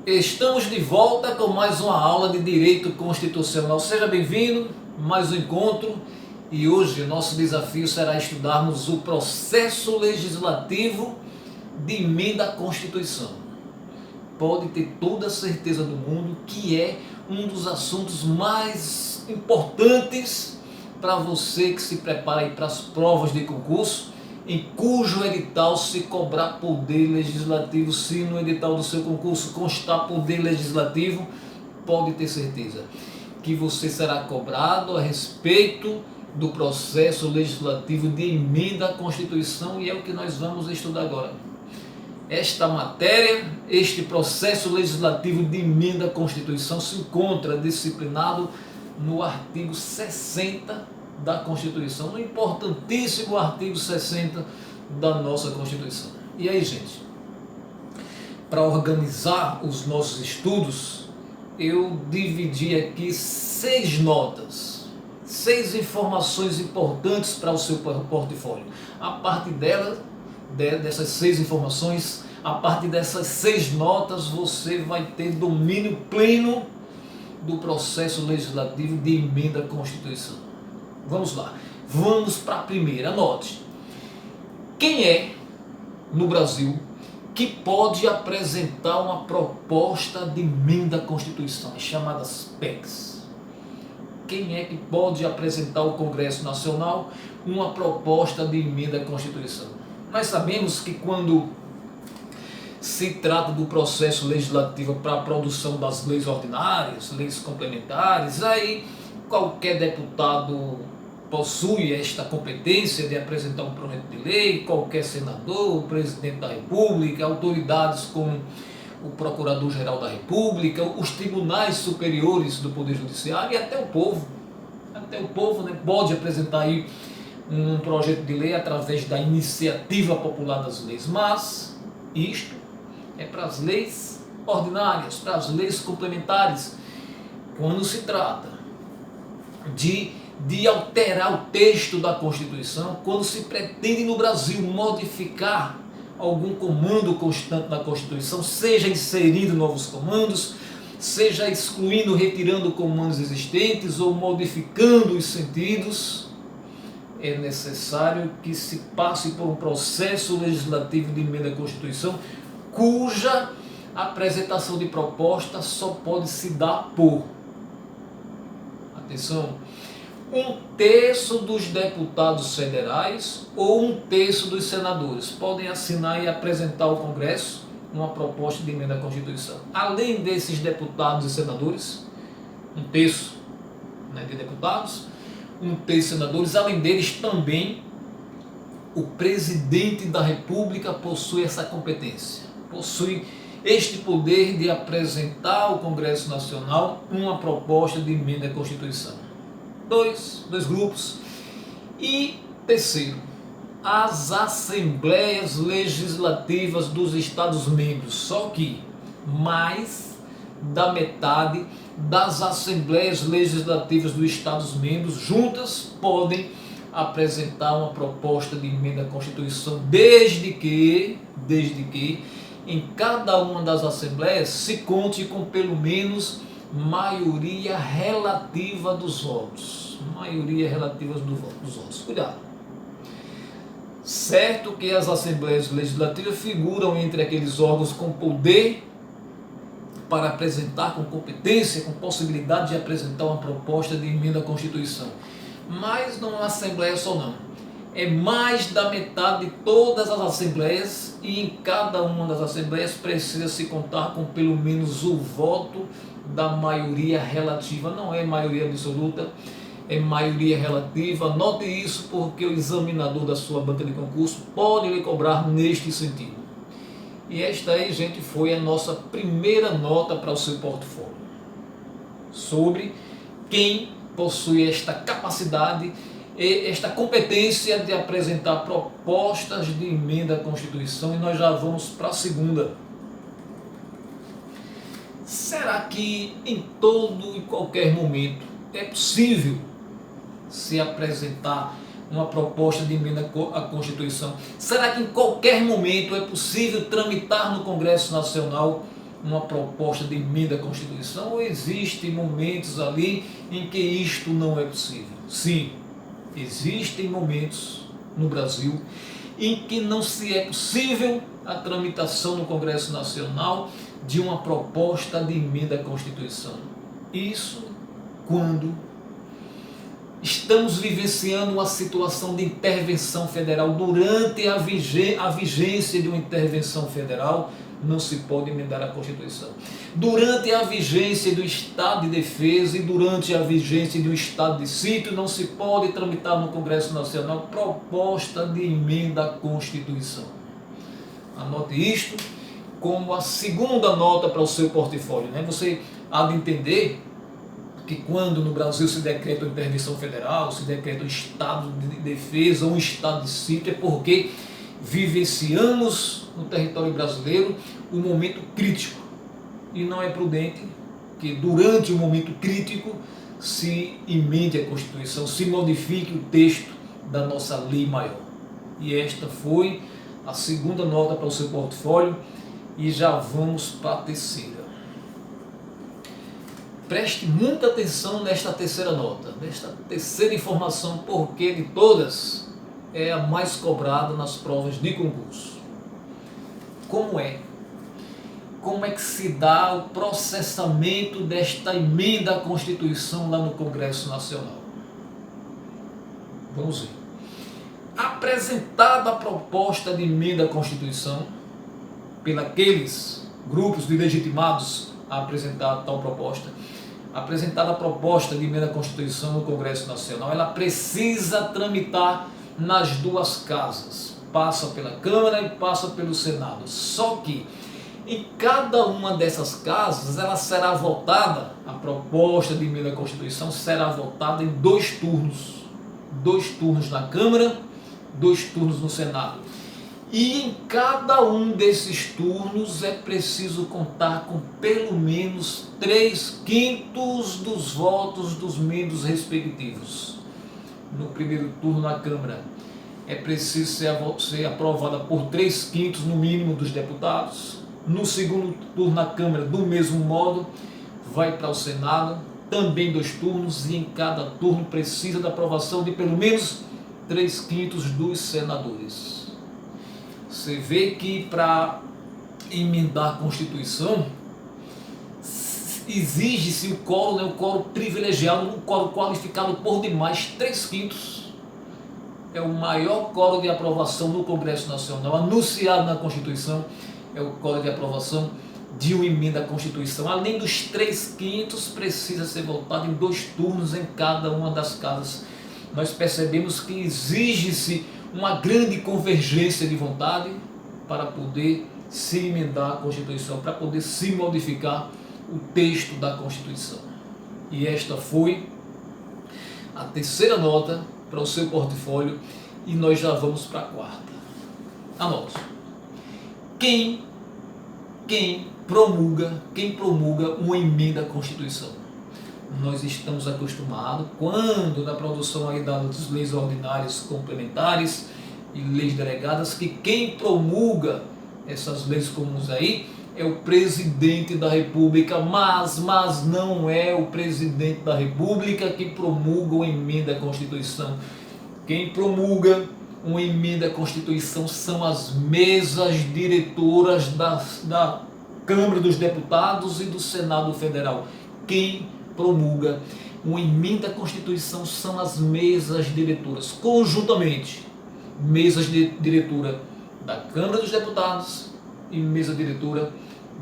Estamos de volta com mais uma aula de Direito Constitucional. Seja bem-vindo, mais um encontro. E hoje o nosso desafio será estudarmos o processo legislativo de emenda à Constituição. Pode ter toda a certeza do mundo que é um dos assuntos mais importantes para você que se prepara aí para as provas de concurso, em cujo edital se cobrar poder legislativo. Se no edital do seu concurso constar poder legislativo, pode ter certeza que você será cobrado a respeito do processo legislativo de emenda à Constituição, e é o que nós vamos estudar agora. Esta matéria, este processo legislativo de emenda à Constituição se encontra disciplinado no artigo 60 da Constituição, no importantíssimo artigo 60 da nossa Constituição. E aí, gente, para organizar os nossos estudos, eu dividi aqui 6 notas, 6 informações importantes para o seu portfólio. A partir dessas 6 informações, a partir dessas 6 notas, você vai ter domínio pleno do processo legislativo de emenda à Constituição. Vamos lá, vamos para a primeira. Anote: quem é no Brasil que pode apresentar uma proposta de emenda à Constituição, as chamadas PECs? Quem é que pode apresentar ao Congresso Nacional uma proposta de emenda à Constituição? Nós sabemos que quando se trata do processo legislativo para a produção das leis ordinárias, leis complementares, aí qualquer deputado possui esta competência de apresentar um projeto de lei, qualquer senador, o presidente da República, autoridades como o Procurador-Geral da República, os tribunais superiores do Poder Judiciário e até o povo. Até o povo, né, pode apresentar aí um projeto de lei através da iniciativa popular das leis, mas isto é para as leis ordinárias, para as leis complementares. Quando se trata de alterar o texto da Constituição, quando se pretende no Brasil modificar algum comando constante da Constituição, seja inserindo novos comandos, seja excluindo, retirando comandos existentes ou modificando os sentidos, é necessário que se passe por um processo legislativo de emenda à Constituição, cuja apresentação de proposta só pode se dar por, atenção, 1/3 dos deputados federais ou 1/3 dos senadores podem assinar e apresentar ao Congresso uma proposta de emenda à Constituição. Além desses deputados e senadores, 1/3, né, de deputados, 1/3 senadores, além deles também o presidente da República possui essa competência, possui este poder de apresentar ao Congresso Nacional uma proposta de emenda à Constituição. Dois grupos. E terceiro, as assembleias legislativas dos Estados-membros. Só que mais da metade das assembleias legislativas dos Estados-membros juntas podem apresentar uma proposta de emenda à Constituição, desde que em cada uma das assembleias se conte com pelo menos maioria relativa dos votos. Maioria relativa dos votos. Cuidado. Certo que as assembleias legislativas figuram entre aqueles órgãos com poder para apresentar, com competência, com possibilidade de apresentar uma proposta de emenda à Constituição. Mas não é uma assembleia só não. É mais da metade de todas as assembleias, e em cada uma das assembleias precisa se contar com pelo menos o voto da maioria relativa. Não é maioria absoluta, é maioria relativa. Note isso, porque o examinador da sua banca de concurso pode lhe cobrar neste sentido. E esta aí, gente, foi a nossa primeira nota para o seu portfólio, sobre quem possui esta capacidade e esta competência de apresentar propostas de emenda à Constituição. E nós já vamos para a segunda. Será que em todo e qualquer momento é possível se apresentar uma proposta de emenda à Constituição? Será que em qualquer momento é possível tramitar no Congresso Nacional uma proposta de emenda à Constituição, ou existem momentos ali em que isto não é possível? Sim, existem momentos no Brasil em que não se é possível a tramitação no Congresso Nacional de uma proposta de emenda à Constituição. Isso quando estamos vivenciando uma situação de intervenção federal. Durante a vigência de uma intervenção federal, não se pode emendar a Constituição. Durante a vigência do estado de defesa e durante a vigência de um estado de sítio, não se pode tramitar no Congresso Nacional proposta de emenda à Constituição. Anote isto como a segunda nota para o seu portfólio, né? Você há de entender que quando no Brasil se decreta uma intervenção federal, se decreta um estado de defesa ou um estado de sítio, é porque vivenciamos no território brasileiro um momento crítico. E não é prudente que durante o momento crítico se emende a Constituição, se modifique o texto da nossa lei maior. E esta foi a segunda nota para o seu portfólio e já vamos para a terceira. Preste muita atenção nesta terceira nota, nesta terceira informação, porque de todas é a mais cobrada nas provas de concurso. Como é que se dá o processamento desta emenda à Constituição lá no Congresso Nacional? Vamos ver. Apresentada a proposta de emenda à Constituição pelos grupos de legitimados a apresentar tal proposta, apresentada a proposta de emenda à Constituição no Congresso Nacional, ela precisa tramitar nas duas casas, passa pela Câmara e passa pelo Senado. Só que em cada uma dessas casas ela será votada, a proposta de emenda à Constituição será votada em 2 turnos. 2 turnos na Câmara, 2 turnos no Senado. E em cada um desses turnos é preciso contar com pelo menos 3/5 dos votos dos membros respectivos. No primeiro turno na Câmara é preciso ser aprovada por 3/5 no mínimo dos deputados. No segundo turno na Câmara, do mesmo modo, vai para o Senado, também 2 turnos, e em cada turno precisa da aprovação de pelo menos 3/5 dos senadores. Você vê que para emendar a Constituição exige-se o quórum privilegiado, um quórum qualificado por demais. 3/5 é o maior quórum de aprovação no Congresso Nacional, anunciado na Constituição, é o quórum de aprovação de uma emenda à Constituição. Além dos 3/5, precisa ser votado em 2 turnos em cada uma das casas. Nós percebemos que exige-se uma grande convergência de vontade para poder se emendar a Constituição, para poder se modificar o texto da Constituição. E esta foi a terceira nota para o seu portfólio e nós já vamos para a quarta. Anote. Quem promulga uma emenda à Constituição? Nós estamos acostumados, quando na produção aí das leis ordinárias complementares e leis delegadas, que quem promulga essas leis comuns aí é o presidente da República, mas não é o presidente da República que promulga uma emenda à Constituição. Quem promulga uma emenda à Constituição são as mesas diretoras da Câmara dos Deputados e do Senado Federal. Quem promulga uma emenda à Constituição são as mesas diretoras, conjuntamente, mesas de diretora da Câmara dos Deputados e mesa diretora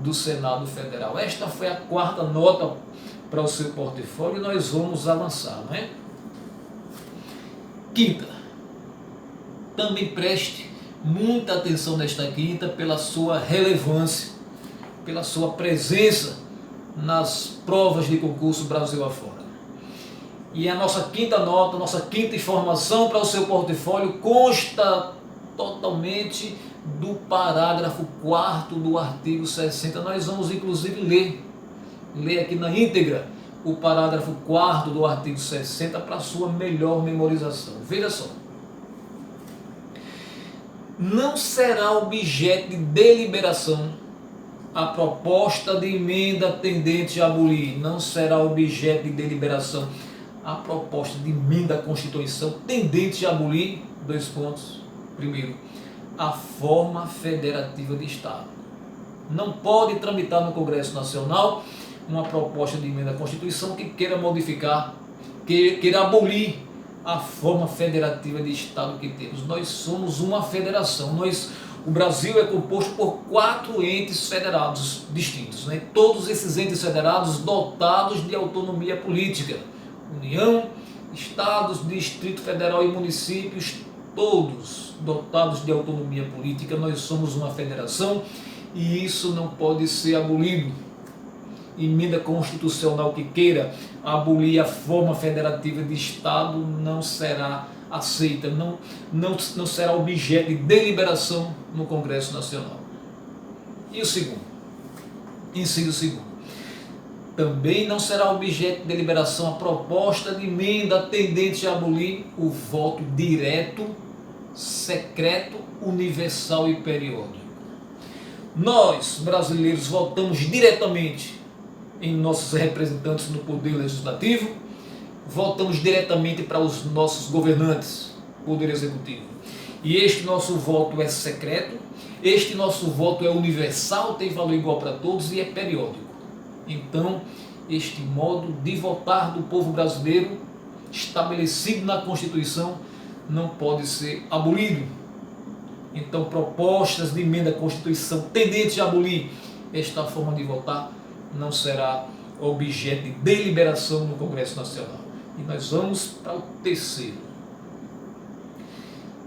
do Senado Federal. Esta foi a quarta nota para o seu portfólio e nós vamos avançar, não é? Quinta. Também preste muita atenção nesta quinta pela sua relevância, pela sua presença nas provas de concurso Brasil afora. E a nossa quinta nota, nossa quinta informação para o seu portfólio consta totalmente do parágrafo 4º do artigo 60. Nós vamos inclusive ler aqui na íntegra o parágrafo 4º do artigo 60 para sua melhor memorização. Veja só. Não será objeto de deliberação a proposta de emenda tendente a abolir não será objeto de deliberação. A proposta de emenda à Constituição tendente a abolir, dois pontos. Primeiro, a forma federativa de Estado. Não pode tramitar no Congresso Nacional uma proposta de emenda à Constituição que queira modificar, queira abolir a forma federativa de Estado que temos. Nós somos uma federação. O Brasil é composto por 4 entes federados distintos, né? Todos esses entes federados dotados de autonomia política. União, Estados, Distrito Federal e municípios, todos dotados de autonomia política. Nós somos uma federação e isso não pode ser abolido. Emenda constitucional que queira abolir a forma federativa de Estado não será aceita, não será objeto de deliberação no Congresso Nacional. E o segundo, inciso segundo, também não será objeto de deliberação a proposta de emenda tendente a abolir o voto direto, secreto, universal e periódico. Nós, brasileiros, votamos diretamente em nossos representantes no Poder Legislativo, votamos diretamente para os nossos governantes, Poder Executivo. E este nosso voto é secreto, este nosso voto é universal, tem valor igual para todos e é periódico. Então, este modo de votar do povo brasileiro, estabelecido na Constituição, não pode ser abolido. Então, propostas de emenda à Constituição tendentes a abolir esta forma de votar não será objeto de deliberação no Congresso Nacional. E nós vamos para o terceiro.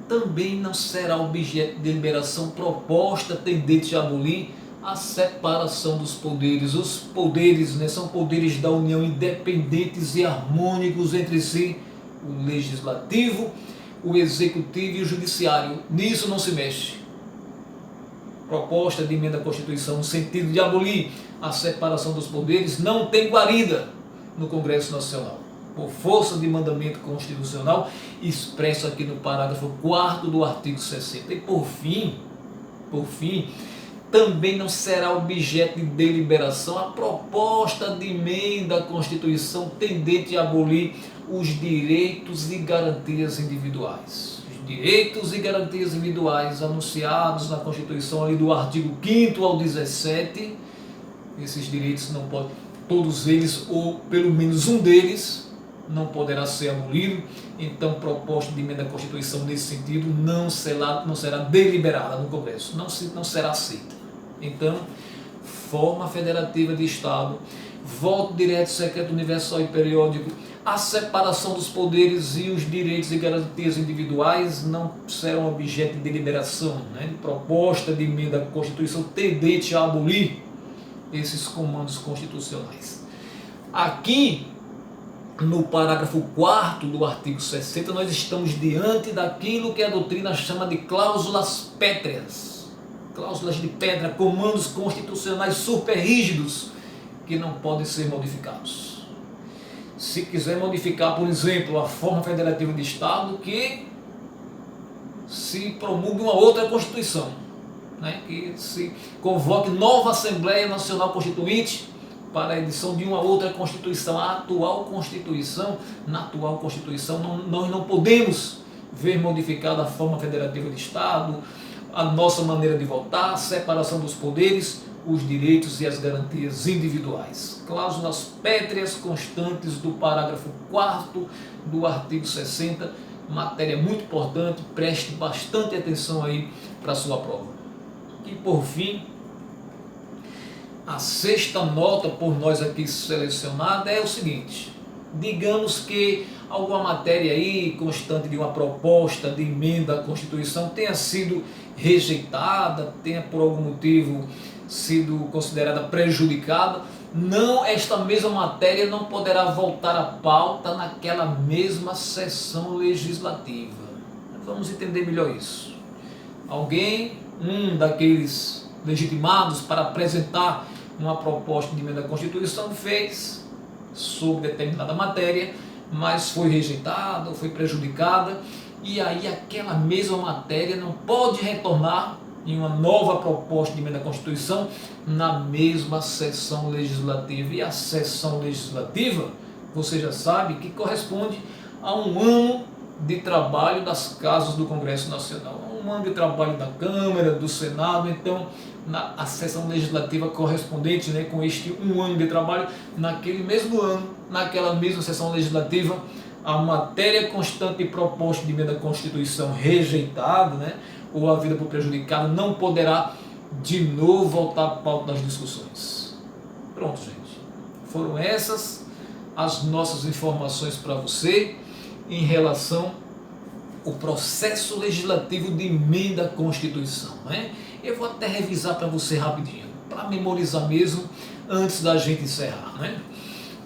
Também não será objeto de deliberação proposta tendente a abolir a separação dos poderes. Os poderes, né, são poderes da União independentes e harmônicos entre si, o Legislativo, o Executivo e o Judiciário. Nisso não se mexe. Proposta de emenda à Constituição no sentido de abolir a separação dos poderes não tem guarida no Congresso Nacional, por força de mandamento constitucional expresso aqui no parágrafo 4º do artigo 60. E por fim, também não será objeto de deliberação a proposta de emenda à Constituição tendente a abolir os direitos e garantias individuais. Os direitos e garantias individuais anunciados na Constituição ali do artigo 5º ao 17, esses direitos não podem, todos eles ou pelo menos um deles não poderá ser abolido. Então, proposta de emenda à Constituição nesse sentido não será deliberada no Congresso, não será aceita. Então, forma federativa de Estado, voto direto, secreto, universal e periódico, a separação dos poderes e os direitos e garantias individuais não serão objeto de deliberação, né? Proposta de emenda à Constituição tendente a abolir esses comandos constitucionais. Aqui, no parágrafo 4º do artigo 60, nós estamos diante daquilo que a doutrina chama de cláusulas pétreas. Cláusulas de pedra, comandos constitucionais super rígidos que não podem ser modificados. Se quiser modificar, por exemplo, a forma federativa de Estado, que se promulgue uma outra Constituição, né? Que se convoque nova Assembleia Nacional Constituinte para a edição de uma outra Constituição. Na atual Constituição, nós não podemos ver modificada a forma federativa de Estado, a nossa maneira de votar, a separação dos poderes, os direitos e as garantias individuais. Cláusulas pétreas constantes do parágrafo 4º do artigo 60, matéria muito importante, preste bastante atenção aí para a sua prova. E por fim, a sexta nota por nós aqui selecionada é o seguinte: digamos que alguma matéria aí constante de uma proposta de emenda à Constituição tenha sido rejeitada, tenha por algum motivo sido considerada prejudicada, esta mesma matéria não poderá voltar à pauta naquela mesma sessão legislativa. Vamos entender melhor isso. Alguém, um daqueles legitimados para apresentar uma proposta de emenda à Constituição, fez sobre determinada matéria, mas foi rejeitada ou foi prejudicada, e aí aquela mesma matéria não pode retornar em uma nova proposta de emenda à Constituição na mesma sessão legislativa. E a sessão legislativa, você já sabe, que corresponde a um ano de trabalho das casas do Congresso Nacional, um ano de trabalho da Câmara, do Senado. Então, a sessão legislativa correspondente, com este um ano de trabalho, naquele mesmo ano, naquela mesma sessão legislativa, a matéria constante e proposta de emenda à Constituição rejeitada, ou havida por prejudicada, não poderá de novo voltar à pauta das discussões. Pronto, gente. Foram essas as nossas informações para você em relação ao processo legislativo de emenda à Constituição. Eu vou até revisar para você rapidinho, para memorizar mesmo, antes da gente encerrar.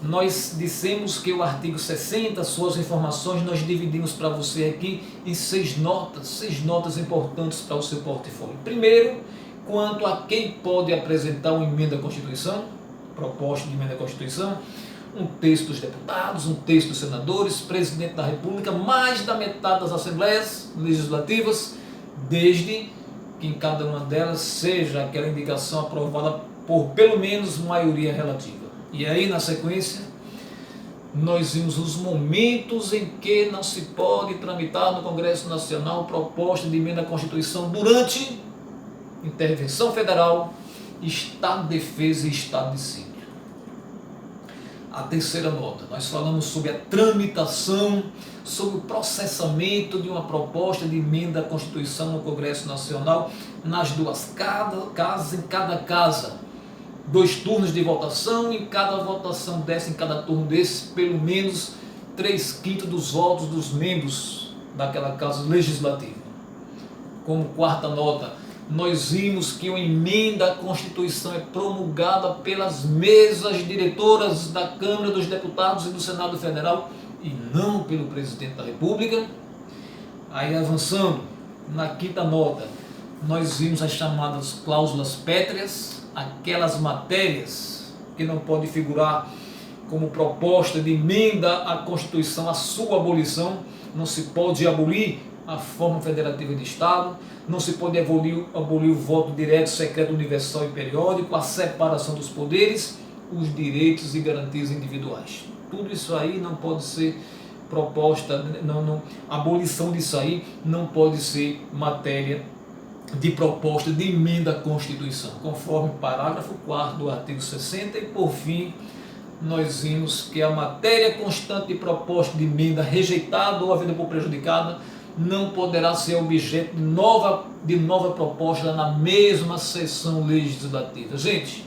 Nós dissemos que o artigo 60, suas informações, nós dividimos para você aqui em 6 notas importantes para o seu portfólio. Primeiro, quanto a quem pode apresentar uma emenda à Constituição, proposta de emenda à Constituição, um terço dos deputados, um terço dos senadores, presidente da República, mais da metade das assembleias legislativas, desde que em cada uma delas seja aquela indicação aprovada por pelo menos maioria relativa. E aí, na sequência, nós vimos os momentos em que não se pode tramitar no Congresso Nacional proposta de emenda à Constituição durante intervenção federal, estado de defesa e estado de sítio. A terceira nota, nós falamos sobre a tramitação, sobre o processamento de uma proposta de emenda à Constituição no Congresso Nacional, nas duas casas, em cada casa, 2 turnos de votação, em cada votação dessa, em cada turno desses, pelo menos 3/5 dos votos dos membros daquela casa legislativa. Como quarta nota, nós vimos que uma emenda à Constituição é promulgada pelas mesas diretoras da Câmara dos Deputados e do Senado Federal e não pelo Presidente da República. Aí, avançando, na quinta nota, nós vimos as chamadas cláusulas pétreas, aquelas matérias que não podem figurar como proposta de emenda à Constituição, a sua abolição. Não se pode abolir a forma federativa de Estado, não se pode abolir o voto direto, secreto, universal e periódico, a separação dos poderes, os direitos e garantias individuais. Tudo isso aí não pode ser proposta, a abolição disso aí não pode ser matéria de proposta de emenda à Constituição, conforme o parágrafo 4º do artigo 60, e por fim, nós vimos que a matéria constante de proposta de emenda rejeitada ou havida por prejudicada não poderá ser objeto de nova proposta na mesma sessão legislativa. Gente,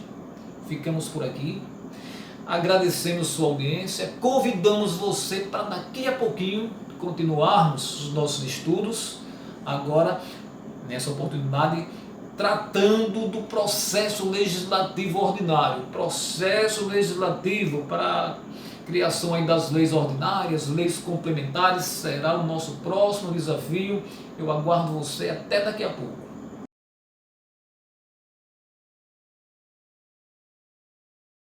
ficamos por aqui, agradecemos sua audiência, convidamos você para daqui a pouquinho continuarmos os nossos estudos, agora nessa oportunidade tratando do processo legislativo ordinário, processo legislativo para criação aí das leis ordinárias, leis complementares, será o nosso próximo desafio. Eu aguardo você até daqui a pouco.